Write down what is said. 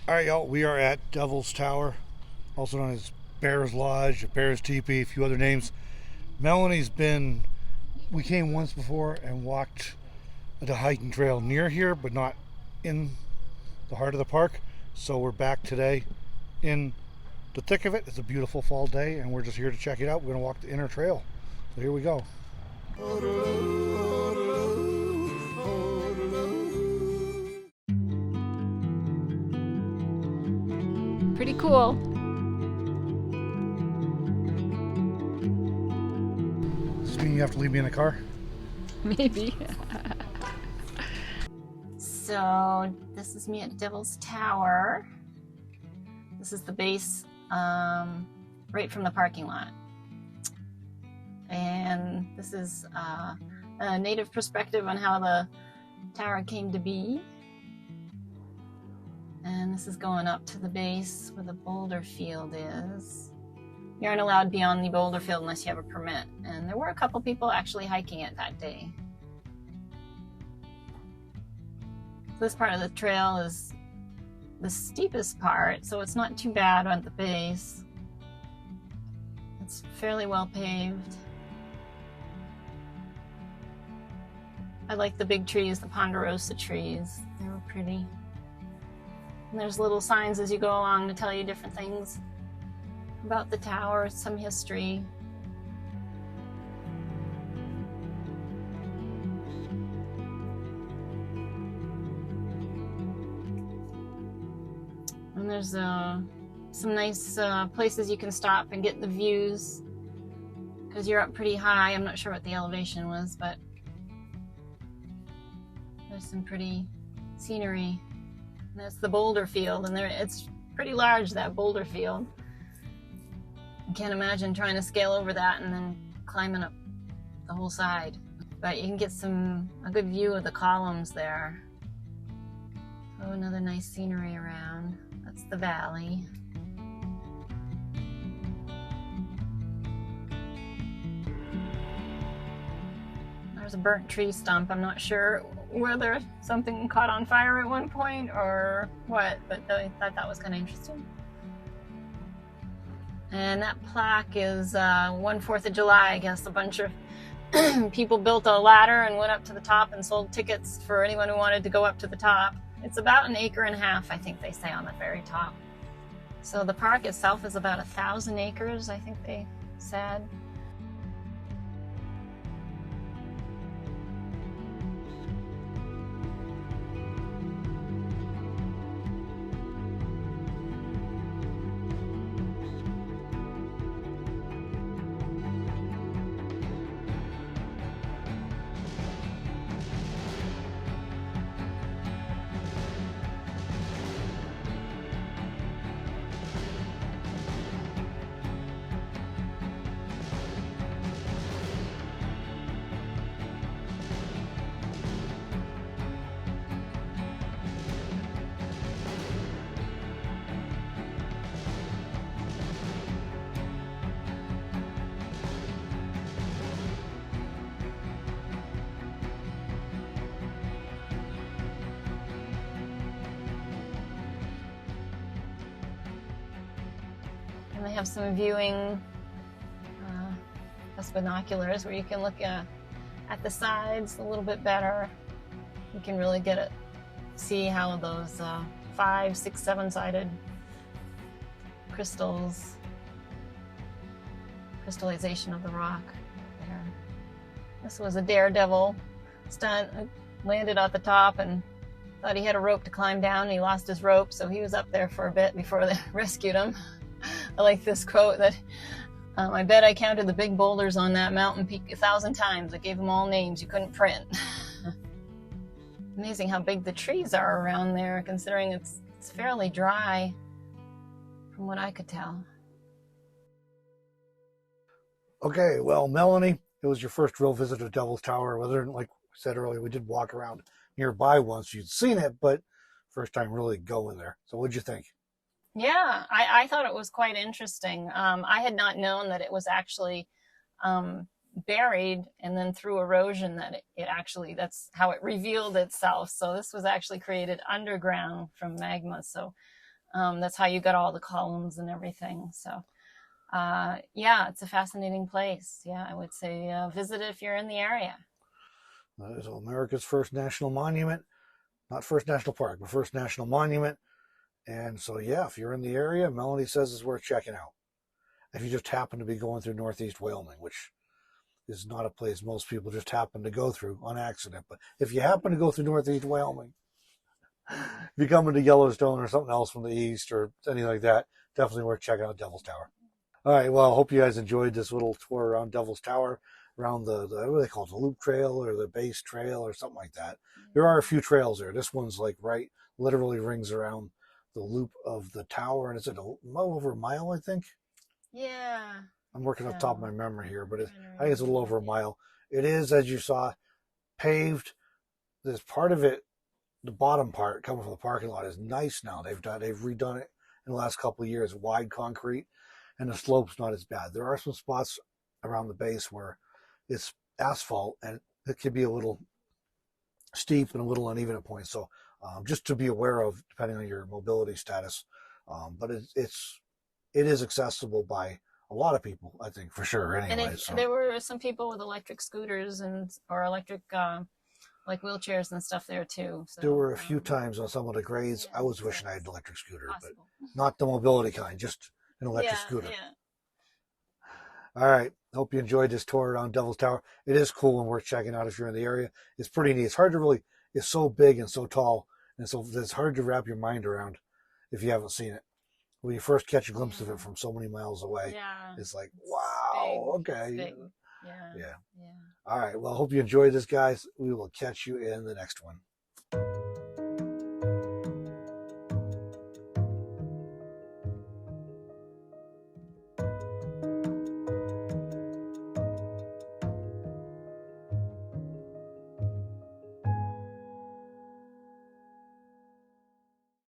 All right, y'all. We are at Devil's Tower, also known as Bear's Lodge, Bear's Teepee, a few other names. Melanie's been. We came once before and walked the hiking trail near here, but not in the heart of the park. So we're back today in the thick of it. It's a beautiful fall day, and we're just here to check it out. We're gonna walk the inner trail. So here we go. Pretty cool. Does this mean you have to leave me in the car? Maybe. So this is me at Devil's Tower. This is the base right from the parking lot. And this is a native perspective on how the tower came to be. And this is going up to the base where the boulder field is. You aren't allowed beyond the boulder field unless you have a permit. And there were a couple people actually hiking it that day. This part of the trail is the steepest part, so it's not too bad at the base. It's fairly well paved. I like the big trees, the ponderosa trees. They were pretty. And there's little signs as you go along to tell you different things about the tower, some history. And there's some nice places you can stop and get the views because you're up pretty high. I'm not sure what the elevation was, but there's some pretty scenery. And that's the boulder field, and it's pretty large, that boulder field. I can't imagine trying to scale over that and then climbing up the whole side. But you can get a good view of the columns there. Oh, another nice scenery around. That's the valley. There's a burnt tree stump. I'm not sure whether something caught on fire at one point or what, but I thought that was kind of interesting. And that plaque is 1/4 of July. I guess a bunch of people built a ladder and went up to the top and sold tickets for anyone who wanted to go up to the top. It's about 1.5 acres, I think they say, on the very top. So the park itself is about 1,000 acres, I think they said. And they have some viewing as binoculars where you can look at the sides a little bit better. You can really see how those 5, 6, 7-sided crystallization of the rock there. This was a daredevil stunt. Landed at the top and thought he had a rope to climb down, and he lost his rope, so he was up there for a bit before they rescued him. I like this quote that I bet I counted the big boulders on that mountain peak 1,000 times. I gave them all names you couldn't print. Amazing how big the trees are around there, considering it's fairly dry from what I could tell. Okay, well, Melanie, it was your first real visit to Devil's Tower. Whether, like I said earlier, we did walk around nearby once. You'd seen it, but first time really going there. So what'd you think? Yeah, I thought it was quite interesting. I had not known that it was actually buried, and then through erosion that it actually, that's how it revealed itself. So this was actually created underground from magma. So That's how you got all the columns and everything. So, yeah, it's a fascinating place. Yeah, I would say visit it if you're in the area. So America's first national monument, not first national park, but first national monument. And so, yeah, if you're in the area, Melanie says it's worth checking out. If you just happen to be going through Northeast Wyoming, which is not a place most people just happen to go through on accident. But if you happen to go through Northeast Wyoming, if you come into Yellowstone or something else from the east or anything like that, definitely worth checking out Devil's Tower. All right, well, I hope you guys enjoyed this little tour around Devil's Tower, around the what do they call it, the Loop Trail or the Base Trail or something like that. There are a few trails there. This one's like literally rings around the loop of the tower, and it's at over a mile, I think. Yeah. I'm working off the top of my memory here, but I think it's a little over a mile. It is, as you saw, paved. There's part of it, the bottom part coming from the parking lot is nice now. They've redone it in the last couple of years, wide concrete, and the slope's not as bad. There are some spots around the base where it's asphalt and it can be a little steep and a little uneven at points. So just to be aware of, depending on your mobility status. But it is accessible by a lot of people, I think, for sure. Anyway, and there were some people with electric scooters or electric like wheelchairs and stuff there too. So, there were a few times on some of the grades I was wishing I had an electric scooter, possible. but not the mobility kind, just an electric scooter. Yeah. All right. Hope you enjoyed this tour around Devil's Tower. It is cool and worth checking out if you're in the area. It's pretty neat. It's hard to really, it's so big and so tall, and so it's hard to wrap your mind around if you haven't seen it. When you first catch a glimpse of it from so many miles away, it's like, wow, okay. Yeah. All right. Well, I hope you enjoyed this, guys. We will catch you in the next one.